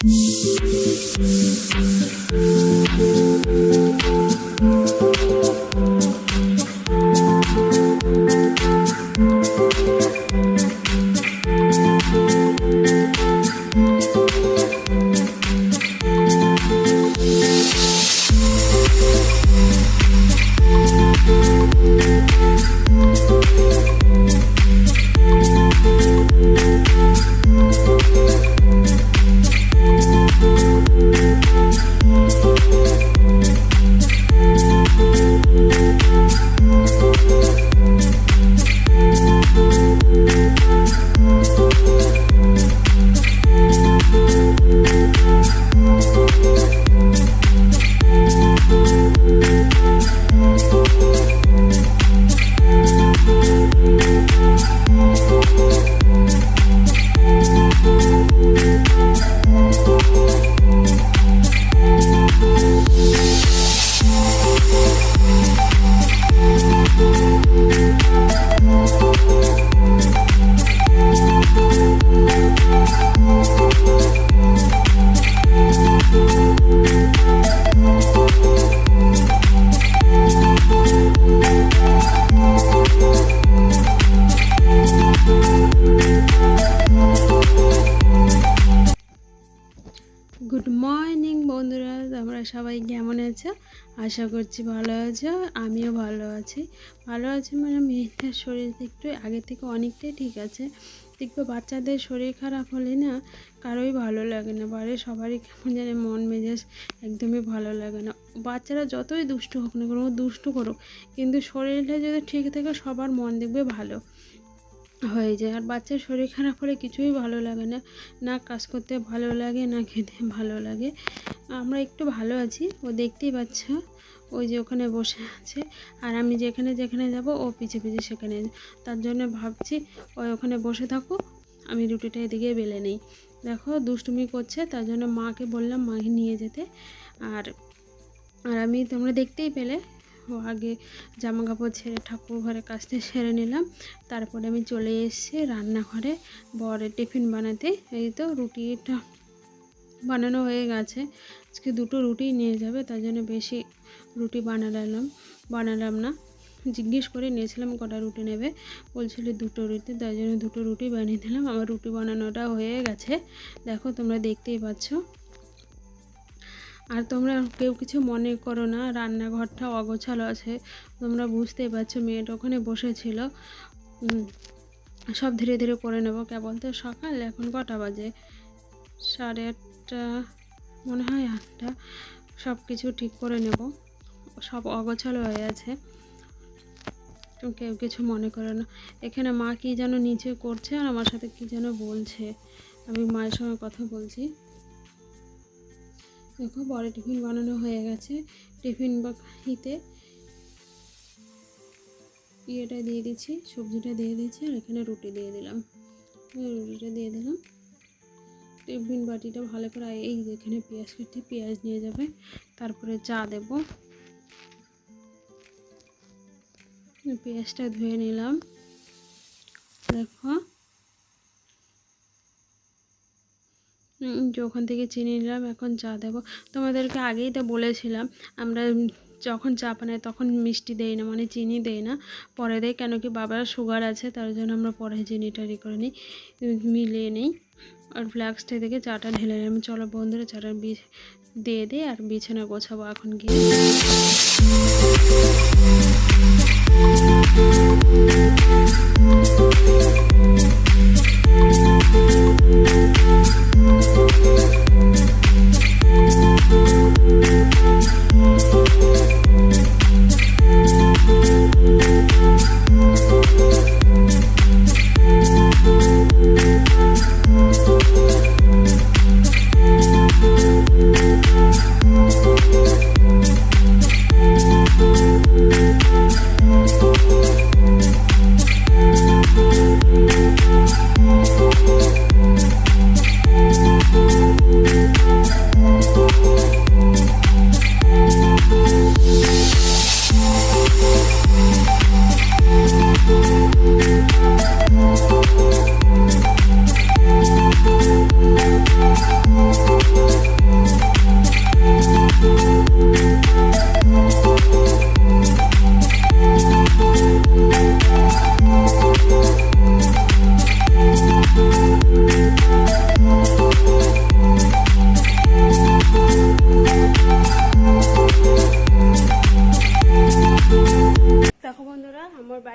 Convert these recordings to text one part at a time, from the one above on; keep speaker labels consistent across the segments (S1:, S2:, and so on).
S1: Good morning বন্ধুরা, তোমরা সবাই কেমন আছো? আশা করছি ভালো আছো। আমিও ভালো আছি। মানে মেয়েটার শরীর একটু আগে থেকে অনেকটাই ঠিক আছে। দেখবে বাচ্চাদের শরীর খারাপ হলে না কারোই ভালো লাগে না, বাড়ির সবারই কেমন জানে মন মেজাজ একদমই ভালো লাগে না। বাচ্চারা যতই দুষ্টু হোক না কোনো দুষ্টু করুক, কিন্তু শরীরটা যদি ঠিক থাকে সবার মন দেখবে ভালো হয়ে যায়। আর বাচ্চার শরীর খারাপ হলে কিছুই ভালো লাগে না, না কাজ করতে ভালো লাগে, না খেতে ভালো লাগে। আমরা একটু ভালো আছি, ও দেখতেই পাচ্ছ ওই যে ওখানে বসে আছে, আর আমি যেখানে যেখানে যাব ও পিছে পিছে সেখানে। তার জন্য ভাবছি ওই ওখানে বসে থাকুক, আমি রুটিটা এদিকে বেলে নেই। দেখো দুষ্টুমি করছে, তার জন্য মাকে বললাম মাকে নিয়ে যেতে। আর আমি তোমরা দেখতেই পেলে ও আগে জামা কাপড় ছেড়ে ঠাকুর ঘরের কাজটা সেরে নিলাম। তারপরে আমি চলে এসেছি রান্নাঘরে বরের টিফিন বানাতে। এই তো রুটিটা বানানো হয়ে গেছে, আজকে 2টো রুটি নিয়ে যাবে, তার জন্য বেশি রুটি বানালাম না। জিজ্ঞেস করে নিয়েছিলাম কটা রুটি নেবে, বলছিল 2টো রুটি, তার জন্য 2টো রুটি বানিয়ে দিলাম। আমার রুটি বানানোটা হয়ে গেছে, দেখো তোমরা দেখতেই পাচ্ছ। আর তোমরা কেউ কিছু মনে করো না, রান্নাঘরটা অগোছালো আছে, তোমরা বুঝতেই পারছো। মেয়েটা ওখানে বসেছিল, সব ধীরে ধীরে করে নেবো। কেবল তো সকাল, এখন কটা বাজে? 8:30 মনে হয়, 8টা। সব কিছু ঠিক করে নেব, সব অগোছালো হয়ে আছে, কেউ কিছু মনে করো না। এখানে মা কি যেন নিচে করছে আর আমার সাথে কি যেন বলছে, আমি মায়ের সঙ্গে কথা বলছি। দেখো বড় টিফিন বানানো হয়ে গেছে। টিফিন বাকিতে ইয়েটা দিয়ে দিচ্ছি, সবজিটা দিয়ে দিচ্ছি, আর এখানে রুটি দিয়ে দিলাম। রুটিটা দিয়ে দিলাম। টিফিন বাটিটা ভালো করে এই যেখানে পেঁয়াজ কেটে পেঁয়াজ নিয়ে যাবে, তারপরে চা দেব। পেঁয়াজটা ধুয়ে নিলাম, দেখো ওখান থেকে চিনি নিলাম, এখন চা দেবো। তোমাদেরকে আগেই তো বলেছিলাম আমরা যখন চা বানাই তখন মিষ্টি দেই না, মানে চিনি দেই না, পরে দেয়। কেন কি বাবার সুগার আছে, তার জন্য আমরা পরে চিনিটা করে নিই, মিলিয়ে নিই। আর ফ্লাক্সটা থেকে চাটা ঢেলে নিলাম। চলো বন্ধুরা চাটা দিয়ে দিই, আর বিছানা গোছাবো এখন গিয়ে।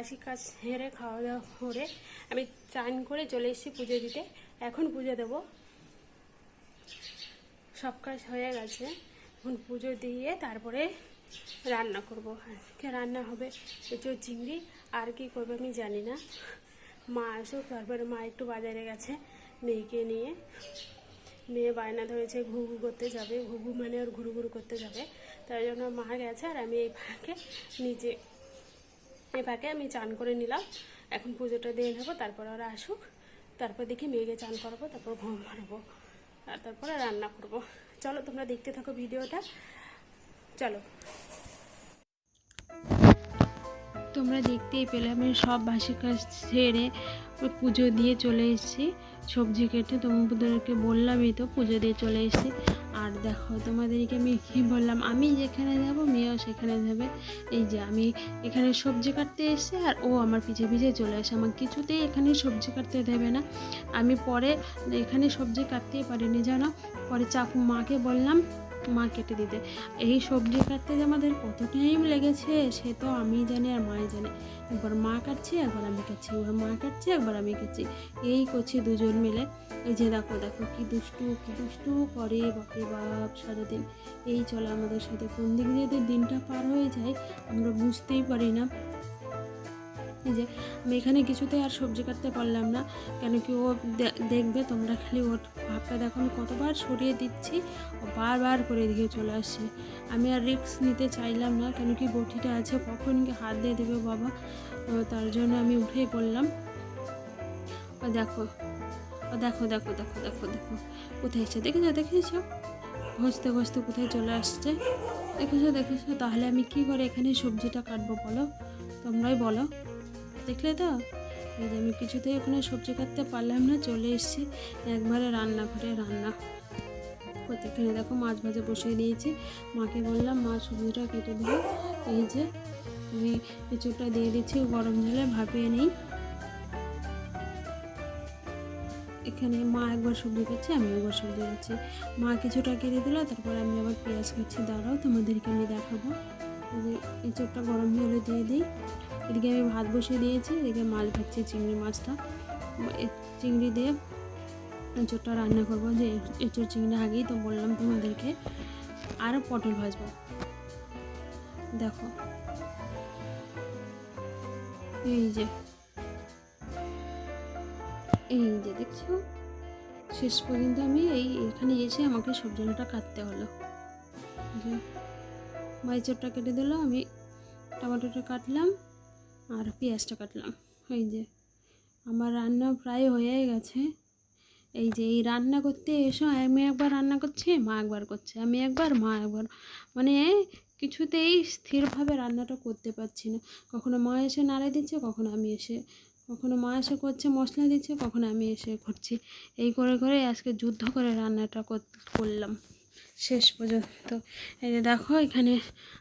S1: বাসি কাজ সেরে খাওয়া দাওয়া করে আমি চান করে চলে এসেছি পুজো দিতে। এখন পুজো দেব, সব কাজ হয়ে গেছে। এখন পুজো দিয়ে তারপরে রান্না করব। আজকে রান্না হবে এঁচোড় চিংড়ি, আর কি করবে আমি জানি না। মা আসুক, তারপরে মা একটু বাজারে গেছে মেয়েকে নিয়ে। মেয়ে বায়না ধরেছে ঘুঘু করতে যাবে, ঘুঘু মানে ওর ঘুরু ঘুরু করতে যাবে, তাই জন্য মা গেছে। আর আমি এই ফাঁকে আমি চান করে নিলাম। এখন পুজোটা দিয়ে নেবো, তারপর ওরা আসুক, তারপর দেখি মেয়েকে চান করাবো, তারপর ঘুম মারবো, আর তারপরে রান্না করব। চলো তোমরা দেখতে থাকো ভিডিওটা, চলো। তোমরা দেখতেই পেলে আমি সব বাসি কাজ সেরে পুজো দিয়ে চলে এসেছি। সবজি কেটে তোমাদেরকে বললামই তো পুজো দিয়ে চলে এসেছি। আর দেখো তোমাদেরকে আমি কী বললাম, আমি যেখানে যাব মেয়েও সেখানে যাবে। এই যে আমি এখানে সবজি কাটতে এসেছি, আর ও আমার পিছে পিছে চলে আসে। আমার কিছুতেই এখানে সবজি কাটতে দেবে না। আমি পরে এখানে সবজি কাটতেই পারিনি জানো, পরে চাকু মাকে বললাম মা কেটে দিতে। এই সবজি কাটতে যে আমাদের কত টাইম লেগেছে সে তো আমি জানি আর মাই জানে। একবার মা কাটছে, একবার আমি কাটছি, একবার মা কাটছে, একবার আমি কাটছি, এই করছি দুজন মিলে। এই যে দেখো দেখো কি দুষ্টু করে বাপরে বাপ সারাদিন। এই চলে আমাদের সাথে, কোন দিক দিয়ে দিনটা পার হয়ে যায় আমরা বুঝতেই পারি না। এই যে আমি এখানে কিছুতে আর সবজি কাটতে পারলাম না, কেন কি ও দেখবে, তোমরা খালি ওর ভাবটা দেখো আমি কতবার সরিয়ে দিচ্ছি, ও বারবার করে দিকে চলে আসছে। আমি আর রিস্ক নিতে চাইলাম না, কেন কি বটিটা আছে, কখন কি হাত দিয়ে দেবে বাবা, তার জন্য আমি উঠেই পড়লাম। ও দেখো দেখো দেখো দেখো দেখো দেখো কোথায় এসছে, দেখেছো ঘষতে ঘষতে কোথায় চলে আসছে, দেখেছো। তাহলে আমি কি করে এখানে সবজিটা কাটবো বলো, তোমরাই বলো, দেখলে তো। এই যে আমি কিছুতেই ওখানে সবজি কাটতে পারলাম না, চলে এসেছি একবারে রান্নাঘরে। রান্না করতে এখানে দেখো মাছ ভাজা বসিয়ে দিয়েছি। মাকে বললাম মা সবজিটা কেটে দিল। এই যে আমি এঁচোড়টা দিয়ে দিচ্ছি গরম জলে, ভাপিয়ে নিই। এখানে মা একবার সবজি কাটছে, আমি একবার সবজি কাটছি। মা কিছুটা কেটে দিল, তারপর আমি আবার পেঁয়াজ কাটছি। দাঁড়াও তোমাদেরকে আমি দেখাবো। এঁচোড়টা গরম জলে দিয়ে দিই। এদিকে আমি ভাত বসিয়ে দিয়েছি, এদিকে মাছ ভাজছি, চিংড়ি মাছটা। চিংড়ি দিয়ে এঁচোড়টা রান্না করবো। যে এঁচোড় চিংড়ি আগেই তো বললাম তোমাদেরকে। আর পটল ভাজবো। দেখো এই যে দেখছো, শেষ পর্যন্ত আমি এখানে এসে আমাকে সবজিটা কাটতে হলো। যে এঁচোড়টা কেটে দিল, আমি টমেটোটা কাটলাম আর পেঁয়াজটা কাটলাম। এই যে আমার রান্না প্রায় হয়ে গেছে। এই যে এই রান্না করতে এসো, আমি একবার রান্না করছি, মা একবার করছে, আমি একবার মা একবার, মানে কিছুতেই স্থিরভাবে রান্নাটা করতে পারছি না। কখনো মা এসে নাড়ে দিচ্ছে, কখনো মা এসে করছে মশলা দিচ্ছে, কখনো আমি এসে করছি। এই করে করে আজকে যুদ্ধ করে রান্নাটা করলাম শেষ পর্যন্ত। এই যে দেখো এখানে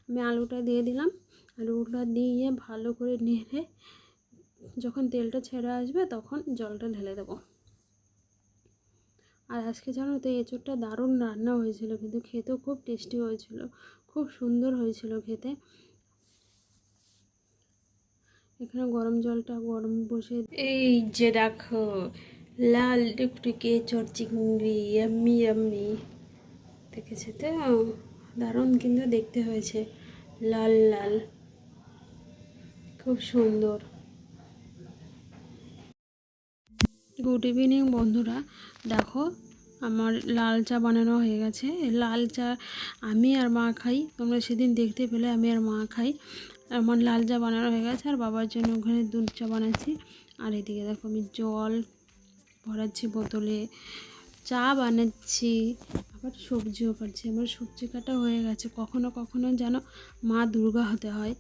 S1: আমি আলুটা দিয়ে দিলাম। আলুটা দিয়ে ভালো করে নেড়ে যখন তেলটা ছেড়ে আসবে তখন জলটা ঢেলে দেবো। আর আজকে জানো তো এঁচোড়টা দারুণ রান্না হয়েছিল, কিন্তু খেতেও খুব টেস্টি হয়েছিল, খুব সুন্দর হয়েছিল খেতে। এখানে গরম জলটা গরম বসে, এই যে দেখো লাল টুকটুকে এঁচোড় চিংড়ি, ইয়াম্মি দেখেছে তো, দারুণ কিন্তু দেখতে হয়েছে, লাল লাল, খুব সুন্দর। গুড ইভিনিং বন্ধুরা, দেখো আমার লাল চা বানানো হয়ে গেছে। লাল চা আমি আর মা খাই, তোমরা সেদিন দেখতে পেলে আমি আর মা খাই। আমার লাল চা বানানো হয়ে গেছে, আর বাবার জন্য ওখানে দুধ চা বানাচ্ছি। আর এদিকে দেখো আমি জল ভরাচ্ছি বোতলে, চা বানাচ্ছি, আবার সবজিও কাটছি। আমার সবজি কাটা হয়ে গেছে, কখনো কখনো যেন মা দুর্গা হতে হয়।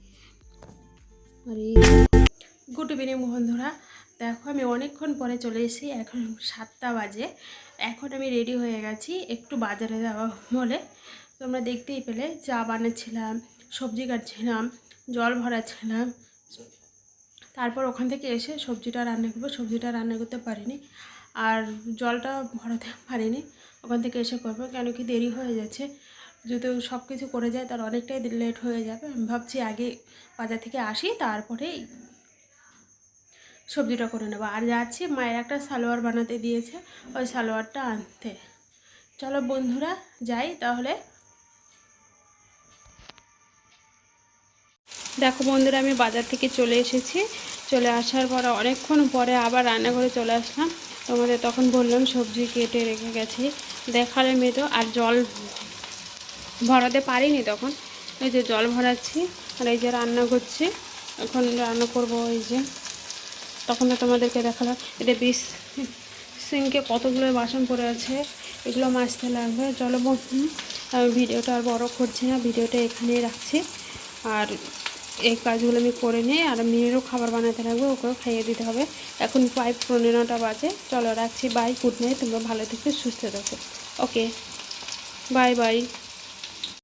S1: আর এই গুড ইভিনিং বন্ধুরা, দেখো আমি অনেকক্ষণ পরে চলে এসেছি, এখন 7টা বাজে। এখন আমি রেডি হয়ে গেছি একটু বাজারে যাওয়া বলে। তোমরা দেখতেই পেলে চা বানাচ্ছিলাম, সবজি কাটছিলাম, জল ভরাচ্ছিলাম। তারপর ওখান থেকে এসে সবজিটা রান্না করবো। সবজিটা রান্না করতে পারিনি, আর জলটা ভরাতে পারিনি, ওখান থেকে এসে করবো, কেন কি দেরি হয়ে যাচ্ছে। যদি সব কিছু করে যায় তার অনেকটাই লেট হয়ে যাবে। আমি ভাবছি আগে বাজার থেকে আসি, তারপরেই সবজিটা করে নেবো। আর যাচ্ছি মায়ের একটা সালোয়ার বানাতে দিয়েছে, ওই সালোয়ারটা আনতে। চলো বন্ধুরা যাই তাহলে। দেখো বন্ধুরা, আমি বাজার থেকে চলে এসেছি। চলে আসার পর অনেকক্ষণ পরে আবার রান্নাঘরে চলে আসলাম। তোমাদের তখন বললাম সবজি কেটে রেখে গেছি, দেখালে মেয়েতো। আর জল ভরাতে পারিনি তখন, এই যে জল ভরাচ্ছি আর এই যে রান্না করছি। এখন রান্না করব। এই যে তখন তো তোমাদেরকে দেখালাম, এটা সিঙ্কে কতগুলো বাসন পড়ে আছে, এগুলো মাজতে লাগবে। চলো বন্ধু, আমি ভিডিওটা আর বড় করছি না, ভিডিওটা এখানেই রাখছি। আর এই কাজগুলো আমি করে নিই, আর মেয়েরও খাবার বানাতে লাগবে, ওকেও খাইয়ে দিতে হবে। এখন প্রায় 15টা বাজে। চলো রাখছি, বাই, গুড নাইট। তোমরা ভালো থেকো, সুস্থ থাকো। ওকে, বাই বাই।